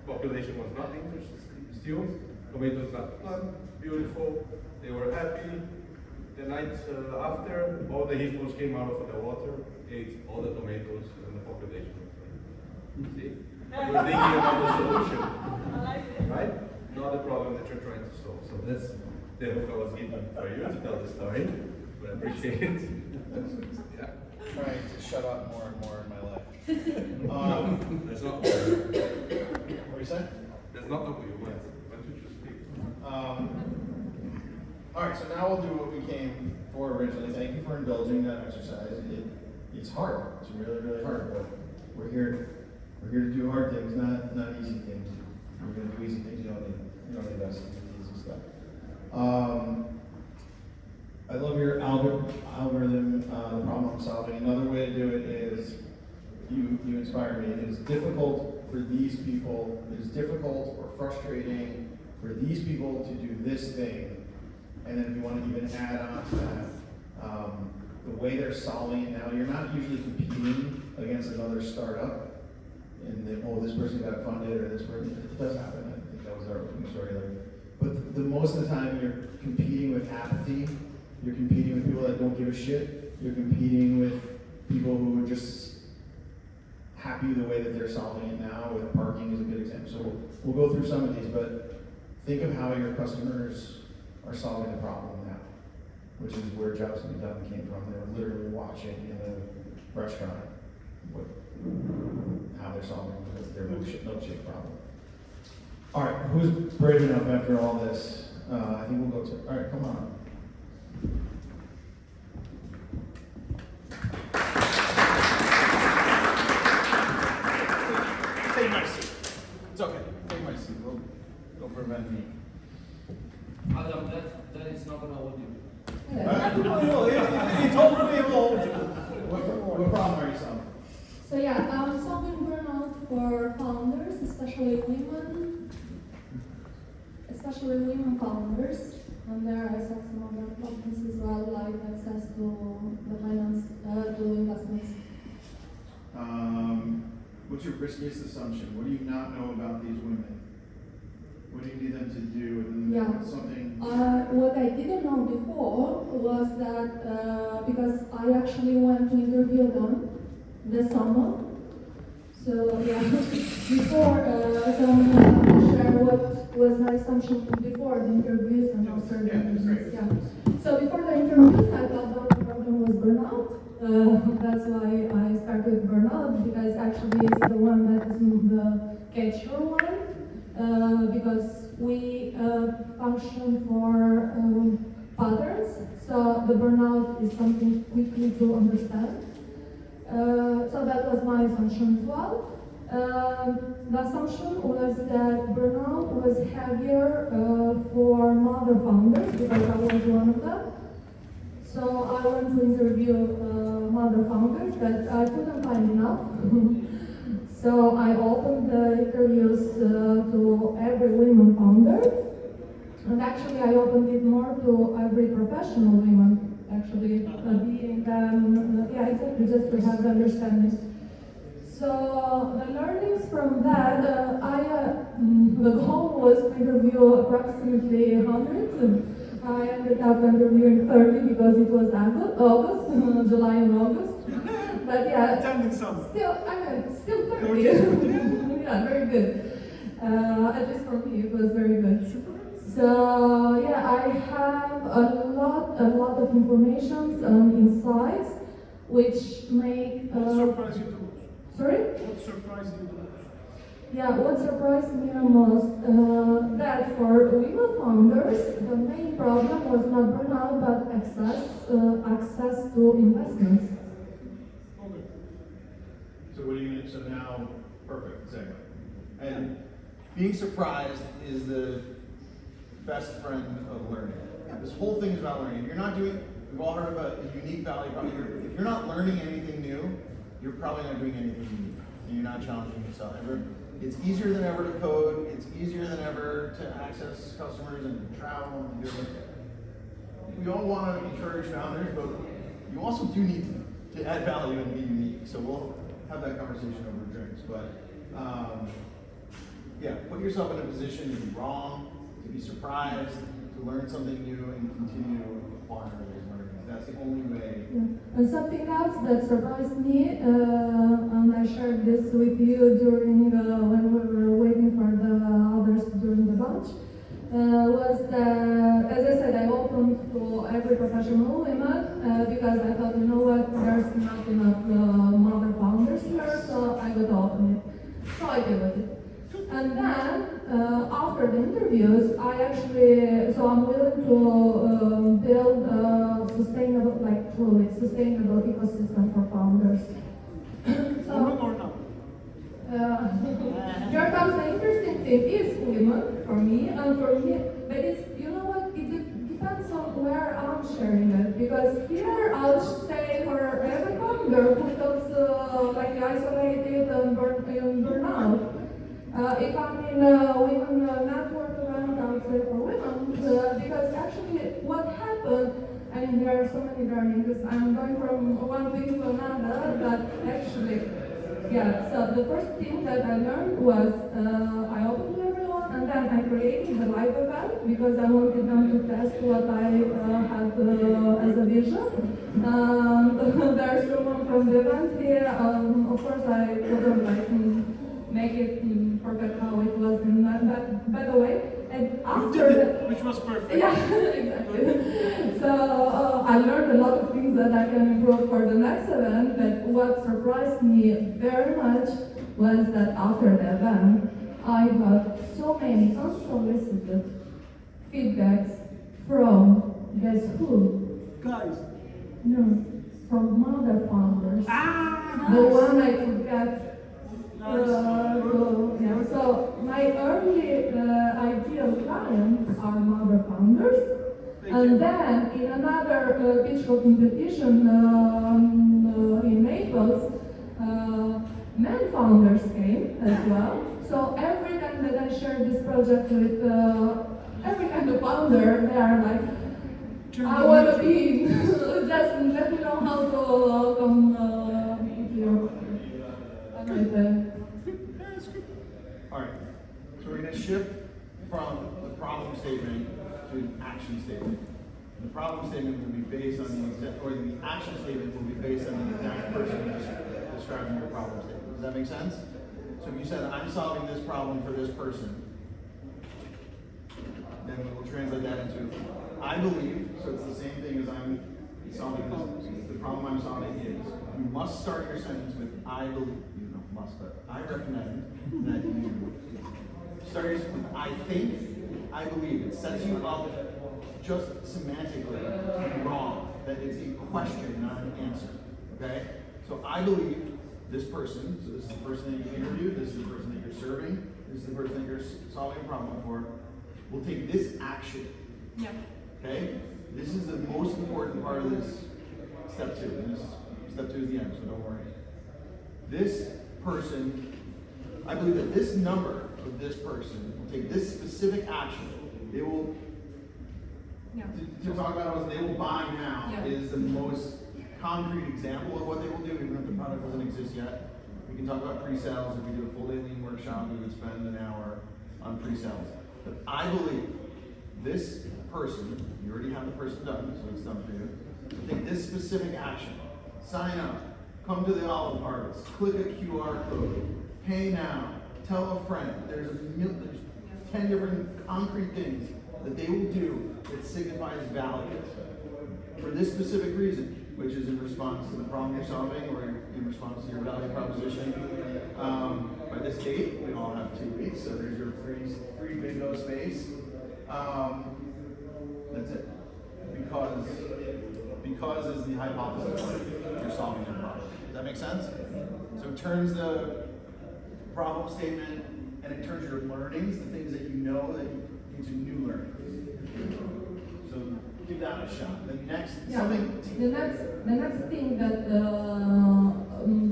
Population was not interested still. Tomatoes got planted, beautiful, they were happy. The night after, all the hippos came out of the water, ate all the tomatoes, and the population was like, see? We're thinking about the solution, right? Not the problem that you're trying to solve. So that's the hook I was given for you to tell the story, but I appreciate it. Yeah. Trying to shut up more and more in my life. No, that's not what What are you saying? That's not what you want. Why don't you just speak? All right, so now we'll do what we came for originally. Thank you for indulging that exercise. It's hard. It's really, really hard, but we're here to do hard things, not easy things. We're going to do easy things. You don't need us to do the easy stuff. I love your algorithm, the problem solving. Another way to do it is you inspire me. It is difficult for these people. It is difficult or frustrating for these people to do this thing. And then if you want to even add on to that, the way they're solving it now, you're not usually competing against another startup. And then, oh, this person got funded or this person, it does happen. I think that was our story. But the most of the time you're competing with apathy. You're competing with people that don't give a shit. You're competing with people who are just happy the way that they're solving it now. With parking is a good example. So we'll go through some of these, but think of how your customers are solving the problem now, which is where Jobs to be Done came from. They were literally watching in a restaurant how they're solving their milkshake problem. All right, who's brave enough after all this? I think we'll go to. All right, come on. Take my seat. It's okay. Take my seat. Don't prevent me. Adam, that is not gonna hold you. He told me he will. What problem are you solving? So yeah, I'm solving burnout for founders, especially women founders. And there I solve some other problems as well, like access to the finance, to investments. What's your riskiest assumption? What do you not know about these women? What do you need them to do? And Yeah. something. What I didn't know before was that because I actually went to interview them this summer. So yeah, before so I'm gonna share what was my assumption before the interviews and after the interviews. Yeah. So before the interviews, I thought that the problem was burnout. That's why I started with burnout, because actually it's the one that is the catcher one. Because we function for patterns, so the burnout is something quickly to understand. So that was my assumption as well. The assumption was that burnout was heavier for mother founders, because I was one of them. So I went to interview mother founders, but I couldn't find enough. So I opened the interviews to every women founder, and actually I opened it more to every professional women, actually, being them, yeah, exactly, just to have the understanding. So the learnings from that, the goal was to interview approximately 100. I ended up interviewing 30 because it was August, July and August. But yeah, still 30. Yeah, very good. At least for me, it was very good. So yeah, I have a lot of information and insights, which make. What surprised you the most? Sorry? What surprised you the most? Yeah, what surprised me most, that for women founders, the main problem was not burnout, but access to investments. So what are you gonna, so now, perfect, segue. And being surprised is the best friend of learning. This whole thing is about learning. If you're not doing, we've all heard about a unique value prop. If you're not learning anything new, you're probably not doing anything unique. And you're not challenging yourself. It's easier than ever to code. It's easier than ever to access customers and travel and do it. We all want to encourage founders, but you also do need to add value and be unique. So we'll have that conversation over drinks. But yeah, put yourself in a position to be wrong, to be surprised, to learn something new, and continue to apply those learnings. That's the only way. Yeah. And something else that surprised me, and I shared this with you during when we were waiting for the others during the bunch, was that, as I said, I opened to every professional women because I thought, you know what, there's not enough mother founders here, so I got to open it. So I did it. And then, after the interviews, I actually, so I'm willing to build a sustainable, like truly sustainable ecosystem for founders. So, here comes the interesting thing is women for me and for me, but it's, you know what, it depends on where I'm sharing it, because here I'll say for every founder who feels like isolated and burn out. If I'm in a women network event, I would say for women, because actually what happened, I mean, there are so many learnings. I'm going from one thing to another, but actually, yeah, so the first thing that I learned was I opened to everyone, and then I created the live event because I wanted them to test what I had as a vision. There's someone from the event here. Of course, I couldn't make it forget how it was in that by the way. And after which was perfect. Yeah, exactly. So I learned a lot of things that I can improve for the next event, but what surprised me very much was that after the event, I got so many unsolicited feedbacks from, guess who? Guys. No, from mother founders. The one I could get. So my early ideal clients are mother founders, and then in another pitch competition in Naples, men founders came as well. So every time that I share this project with every kind of founder, they are like, I want to be, just let me know how to come to your. Alright, so we're going to shift from the problem statement to an action statement. The problem statement will be based on the exact, or the action statement will be based on the exact person who's describing your problem statement. Does that make sense? So if you said, I'm solving this problem for this person, then we will translate that into, I believe, so it's the same thing as I'm solving this, the problem I'm solving is, you must start your sentence with, I believe. But I recommend that you start your sentence with, I think, I believe. It sets you up just semantically to be wrong, that it's a question, not an answer. Okay? So I believe this person, so this is the person that you interviewed, this is the person that you're serving, this is the person that you're solving a problem for, will take this action. Yep. Okay? This is the most important part of this step 2. And this step 2 is the end, so don't worry. This person, I believe that this number of this person will take this specific action. They will, to talk about what they will buy now is the most concrete example of what they will do, even if the product doesn't exist yet. We can talk about pre-sales. If we do a full day lean workshop, we would spend an hour on pre-sales. But I believe this person, you already have the person done, so it's done for you, will take this specific action. Sign up. Come to the olive harvest, click a QR code, pay now, tell a friend. There's 10 different concrete things that they will do that signifies value for this specific reason, which is in response to the problem you're solving or in response to your value proposition. By this date, we all have 2 weeks, so there's your free bingo space. That's it. Because is the hypothesis you're solving the problem. Does that make sense? So it turns the problem statement and it turns your learnings, the things that you know, into new learnings. So give that a shot. The next The next thing that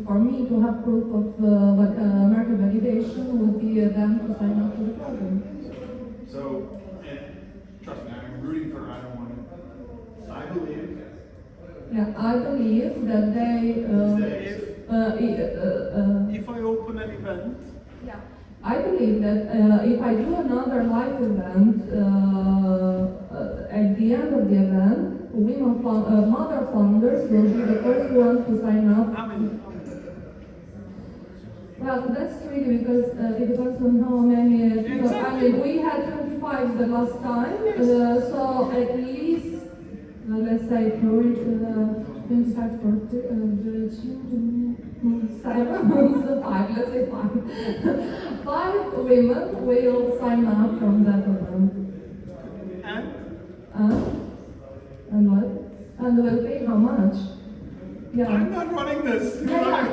for me to have proof of market validation would be them to sign up to the program. So, and trust me, I'm rooting for I don't want to. I believe. Yeah, I believe that they. If I open an event. Yeah. I believe that if I do another live event, at the end of the event, mother founders will be the first one to sign up. How many? Well, that's tricky because it depends on how many people. I mean, we had 25 the last time, so at least, let's say, 25 for 7, so 5, let's say 5. 5 women will sign up from that event. And what? And will pay how much? Yeah. I'm not running this. Yeah.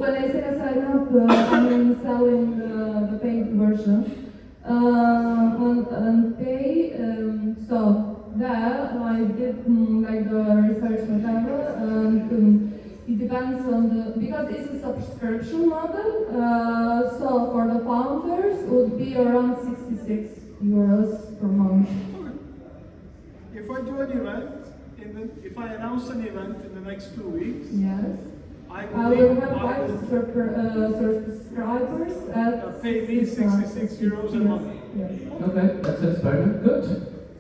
When I say sign up, I mean selling the paid version. And pay, so there I did like the research whatever, and it depends on because it's a subscription model, so for the founders it would be around 66 euros per month. If I do an event, if I announce an event in the next 2 weeks, yes, I will have 5 subscribers at pay me 66 euros a month. Yes. Okay, that sounds very good.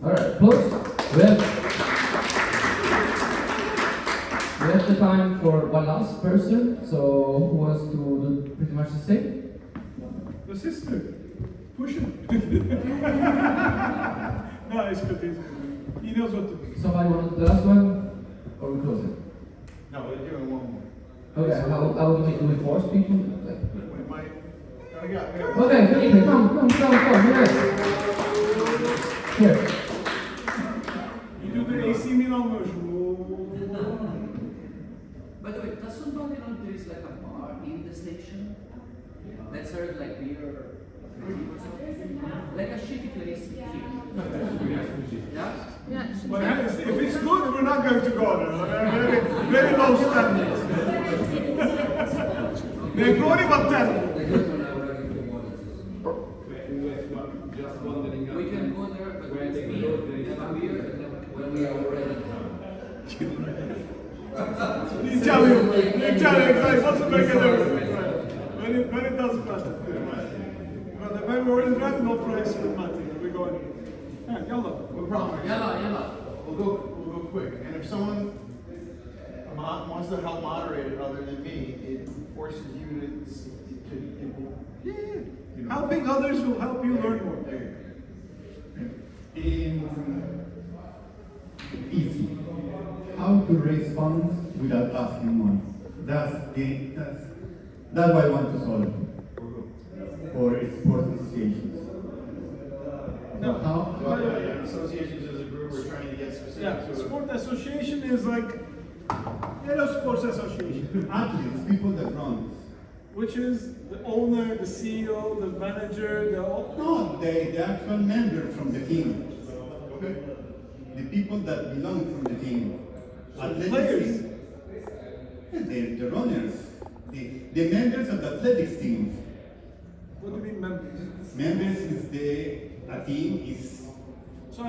All right, close. We have the time for one last person. So who wants to do pretty much the same? The sister. Push it. No, it's good. He knows what to do. Somebody want to do the last one? Or we close it? No, we're doing one more. Okay, how do we force people? Like, We might. okay, Felipe, come, yes. Here. You do the AC Milan version. By the way, does somebody know there is like a bar in the station that serves like beer or something? Like a shitty place here. Yeah? Yeah. But if it's good, we're not going to go there. Very, very low standards. They're good, but terrible. Just wondering. We can go there, but when it's beer, we have a beer, when we are ready. You tell you exactly what's the make a difference. When it doesn't matter. But when we're in red, no price will matter. We're going. Yeah, yalla. We promise. Yalla. We'll go quick. And if someone wants to help moderate it other than me, it forces you to Helping others will help you learn more. Easy. How to raise funds without asking money. That's what I want to solve for sports associations. No. How? Associations as a group, we're trying to get specific to it. Sport association is like sports association. Athletes, people that run. Which is the owner, the CEO, the manager, No, the actual members from the team. Okay. The people that belong from the team. Athletics players. team. Yeah, the runners. The members of the athletics team. What do you mean members? Members is a team is. So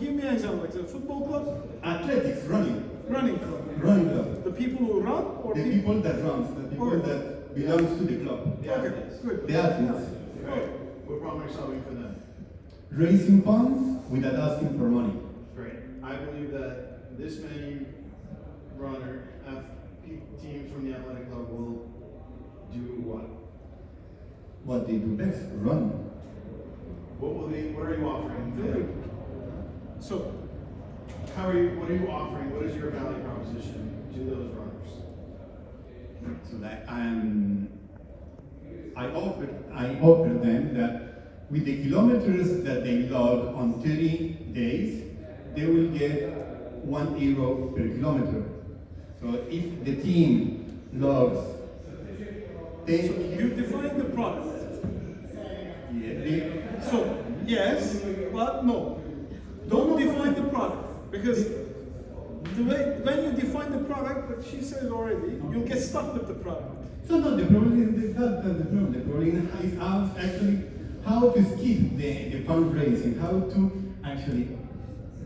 give me an example, like the football club? Athletics, running. Running club. Running club. The people who run or the people that runs, the people that belongs to the club. The athletes. Good. The athletes. Right. What problem are you solving for them? Raising funds without asking for money. Great. I believe that this many teams from the athletic club will do what? What they do best, run. What are you offering? So, what are you offering? What is your value proposition to those runners? that I offered them that with the kilometers that they log on 30 days, they will get €1 per kilometer. So if the team logs 10 You define the product. yeah, So, yes, but no. Don't define the product. Because the way, when you define the product, what she said already, you'll get stuck with the product. So no, the problem is not the problem. The problem is how to skip the fundraising, how to actually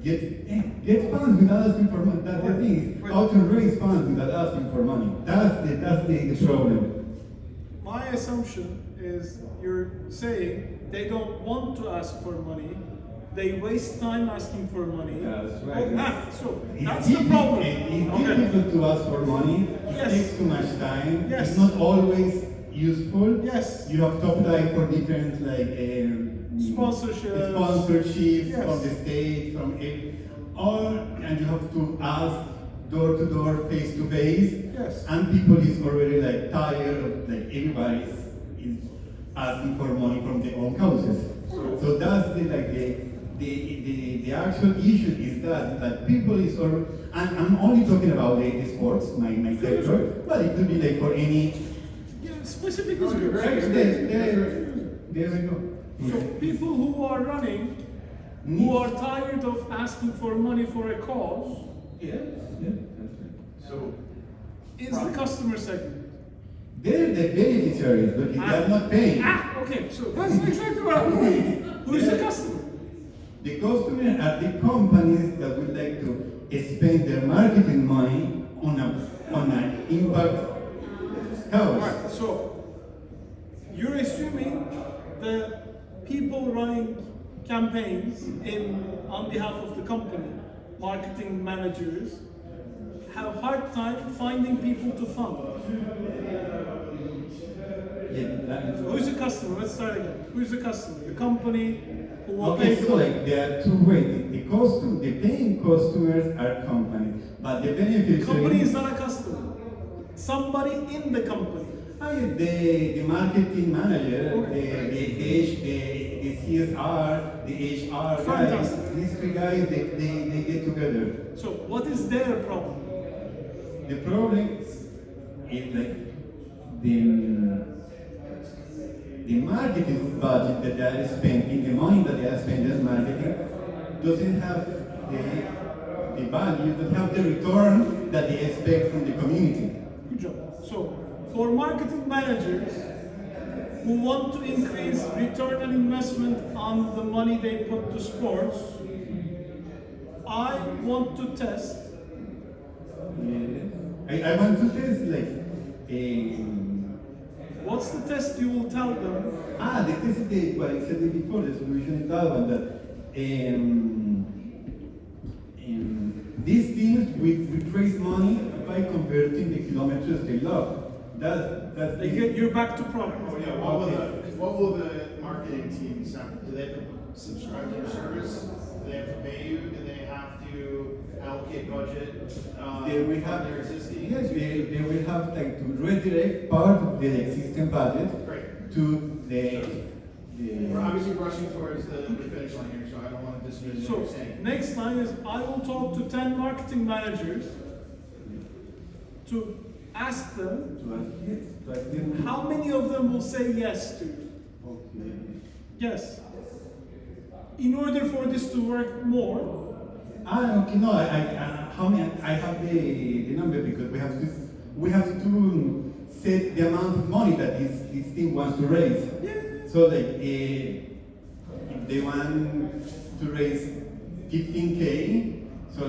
get funds without asking for money. That's the thing. How to raise funds without asking for money. That's the problem. My assumption is you're saying they don't want to ask for money. They waste time asking for money. That's right. So It's that's the problem. It's difficult to ask for money. Yes. It takes too much time. Yes. It's not always useful. Yes. You have to apply for different sponsorships Yes. from the state, and you have to ask door to door, face to face. Yes. And people is already tired of everybody is asking for money from their own causes. So that's the actual issue is that people is already, and I'm only talking about the sports, my sector, but it could be for any. Specific There we go. So people who are running, who are tired of asking for money for a cause, So is the customer segment. they're the beneficiaries, but they're not paying. Okay, so that's exactly what I'm saying. Who's the customer? The customers are the companies that would like to spend their marketing money on an impact cause. Right, so you're assuming the people running campaigns on behalf of the company, marketing managers, have a hard time finding people to fund. Who's the customer? Let's start again. Who's the customer? The company who will pay Okay, for so it. there are two ways. The paying customers are companies, but the beneficiaries. Company is not a customer. Somebody in the company. The marketing manager, the CSR, the HR guys, Fantastic. these three guys, they get together. So what is their problem? The problem is the marketing budget that they are spending, the money that they are spending on marketing, doesn't have the value, doesn't have the return that they expect from the community. Good job. So, for marketing managers who want to increase return on investment on the money they put to sports, I want to test. I want to test What's the test you will tell them? the test is what I said before, the solution is that one, that these teams will raise money by converting the kilometers they log. You're back to problem. Oh yeah, what will the marketing teams have? Do they have to subscribe to your service? Do they have to pay you? Do they have to allocate budget They will from have their existing? Yes, they will have to redirect part of the existing budget to the. We're obviously rushing towards the finish line here, so I don't want to dismiss what you're So, saying. next line is I will talk to 10 marketing managers to ask them how many of them will say yes to it. Yes. In order for this to work more. Okay, no, how many? I have the number because we have to set the amount of money that this team wants to raise. So if they want to raise 15K, so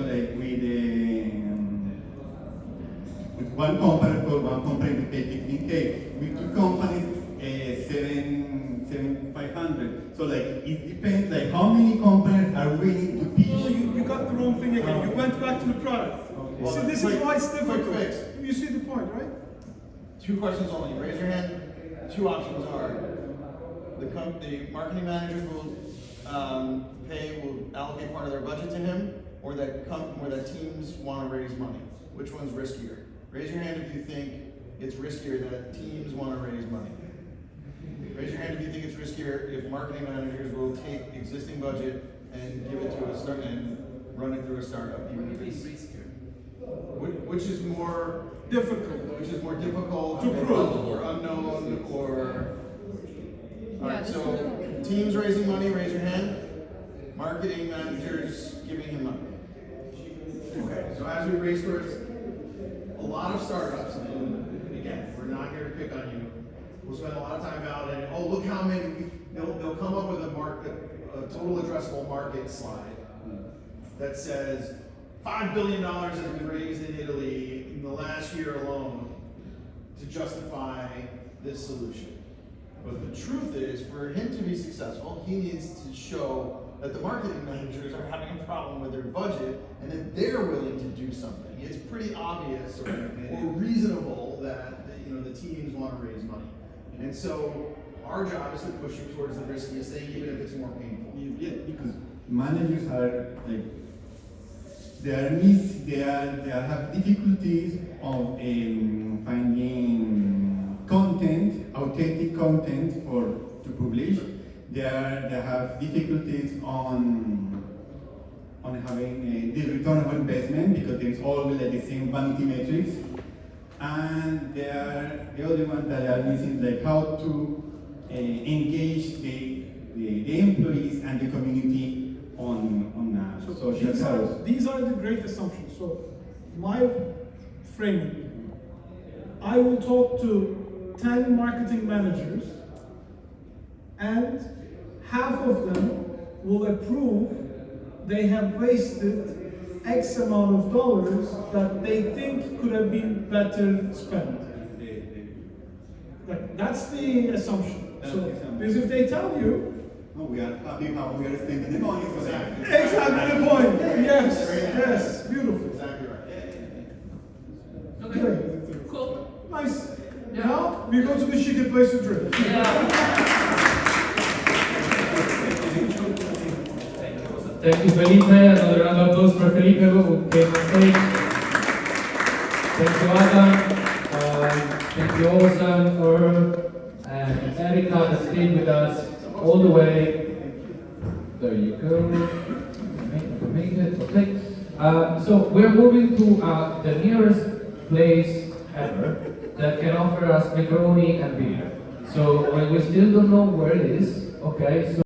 with one company, of course, one company will pay 15K. With two companies, 7,500. So it depends how many companies are willing to pitch. No, you got the wrong thing again. You went back to the product. See, this is why it's difficult. Quick fix. You see the point, right? Two questions only. Raise your hand. Two options are the marketing managers will allocate part of their budget to him, or that teams want to raise money. Which one's riskier? Raise your hand if you think it's riskier that teams want to raise money? Raise your hand if you think it's riskier if marketing managers will take existing budget and give it to a start and run it through a startup. Even if it's riskier. Which is more difficult. Which is more difficult To prove. or unknown or. Alright, so teams raising money, raise your hand. Marketing managers giving him money. Okay, so as we race towards a lot of startups, and again, we're not here to pick on you. We'll spend a lot of time validating, oh, look how many, they'll come up with a total addressable market slide that says $5 billion has been raised in Italy in the last year alone to justify this solution. But the truth is, for him to be successful, he needs to show that the marketing managers are having a problem with their budget and that they're willing to do something. It's pretty obvious or reasonable that the teams want to raise money. And so our job is to push you towards the riskiest thing, even if it's more painful. Yeah, because managers are like they have difficulties of finding content, authentic content to publish. They have difficulties on having the return of investment because there's always like the same vanity metrics. And the other one that are missing like how to engage the employees and the community on social service. These are the great assumptions. So my framing, I will talk to 10 marketing managers and half of them will approve they have wasted X amount of dollars that they think could have been better spent. Like, that's the assumption. Because if they tell you, we are happy how we are spending the money for that. Exactly the point. Yes, yes, beautiful. Exactly right. Okay. Great. Cool. Nice. Now we go to the shitty place to drink. Thank you, Felipe. Another round of applause for Felipe who came on stage. Thank you, Adam. Thank you, Ozan, Earl, and Erika that stayed with us all the way. There you go. Make it. Okay. So we're moving to the nearest place ever that can offer us macaroni and beer. So we still don't know where it is. Okay. So